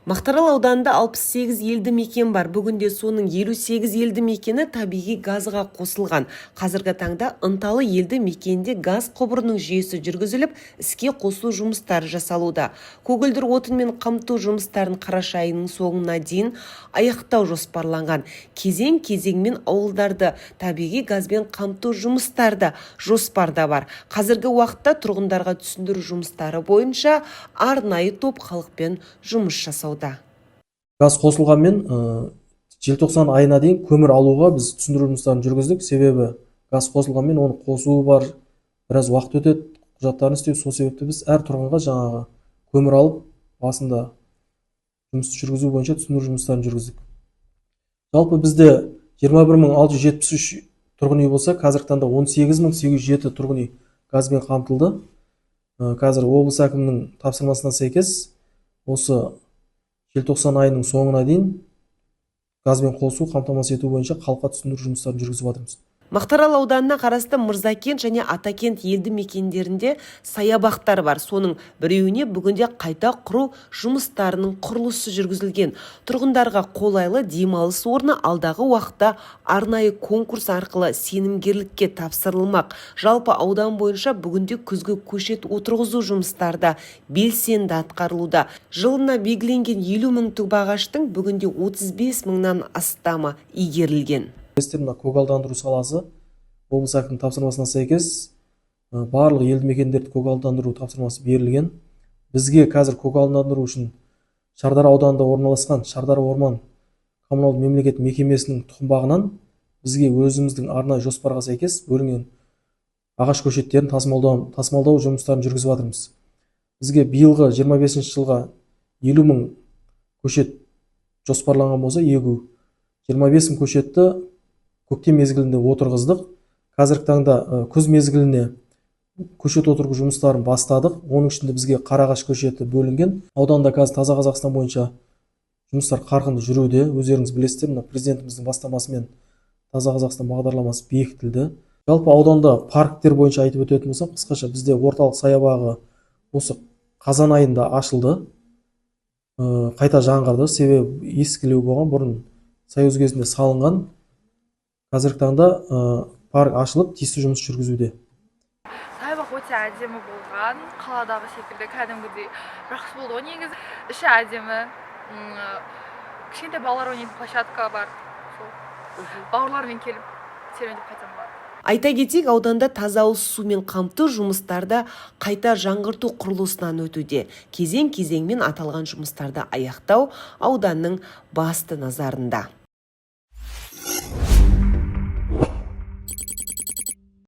Мақтаарал ауданында 68 елді мекен бар. Бүгінде соның 58 елді мекені табиғи газға қосылған. Қазіргі таңда ынталы елді мекенде газ құбырының жүйесі жүргізіліп, іске қосу жұмыстары жасалуда. Көгілдір отынмен қамту жұмыстарын қараша айының соңына дейін аяқтау жоспарланған. Кезең-кезеңмен ауылдарды табиғи газбен қамту жұмыстары жоспарда бар. Қазіргі уақытта тұрғындарға түсіндіру жұмыстары бойынша арнайы топ халықпен жұмыс жасауда. Газ қосылғанмен желтоқсан айына дейін көмір алуға біз түсіндіру жұмыстарын жүргіздік. Себебі газ қосылғанмен оны қосуы бар, біраз уақыт өтеді, құжаттарын істеу. Сол себепті біз әр тұрғынға жаңағы көмір алып, басында жұмыс жүргізу бойынша түсіндіру жұмыстарын жүргіздік. Жалпы бізде 21.673 тұрғын үй болса, қазіргі таңда 18.807 тұрғын үй газбен қамтылды. Қазір облыс әкімінің тапсырмасына сәйкес осы желтоқсан айының соңына дейін газбен қосу қамтамасыз ету бойынша халыққа түсіндіру жұмыстарын жүргізіп жатырмыз. Мақтаарал ауданына қарасты Мырзакент және Атакент елді мекендерінде саябақтар бар. Соның біреуіне бүгінде қайта құру жұмыстарының құрылысы жүргізілген. Тұрғындарға қолайлы демалыс орны алдағы уақытта арнайы конкурс арқылы сенімгерлікке тапсырылмақ. Жалпы аудан бойынша бүгінде күзгі көшет отырғызу жұмыстарда белсенді атқарылуда. Жылына белгіленген 50 мың түп ағаштың бүгінде 35 мыңнан астамы игерілген. Көгалдандыру саласы облыс әкімінің тапсырмасына сәйкес барлық елді мекендерді көгалдандыру тапсырмасы берілген. Бізге қазір көгалдандыру үшін Шардара ауданында орналасқан Шардара орман коммуналдық мемлекеттік мекемесінің тұқымбағынан бізге өзіміздің арнайы жоспарға сәйкес бөлінген ағаш көшеттерін тасымалдау жұмыстарын жүргізіп жатырмыз. Бізге биылғы 25 жылға 50 мың көшет жоспарланған болса, егу 25 мың көшетті көктем мезгілінде отырғыздық. Қазіргі таңда күз мезгіліне көшет отырғызу жұмыстарын бастадық. Оның ішінде бізге қарағаш көшеті бөлінген. Ауданда қазір Таза Қазақстан бойынша жұмыстар қарқынды жүруде. Өздеріңіз білесіздер, президентіміздің бастамасымен Таза Қазақстан бағдарламасы бекітілді. Жалпы ауданда парктер бойынша айтып өтетін болсам, қысқаша бізде орталық саябағы осы қазан айында ашылды. Қайта жаңғырды. Себебі ескілеу болған, бұрын Союз кезінде салынған. Қазіргі таңда парк ашылып, тиісті жұмыс жүргізуде. Саябақ өте әдемі болған, қаладағы секілді кәдімгідей жақсы болды. Негізі іші әдемі, кішкентай балалар ойнайтын площадка бар. Бауырлармен келіп серуендеп қайтсам болады. Айта кетейік, ауданда таза ауыз сумен қамту жұмыстарда қайта жаңғырту құрылысынан өтуде. Кезең-кезеңмен аталған жұмыстарды аяқтау ауданның басты назарында.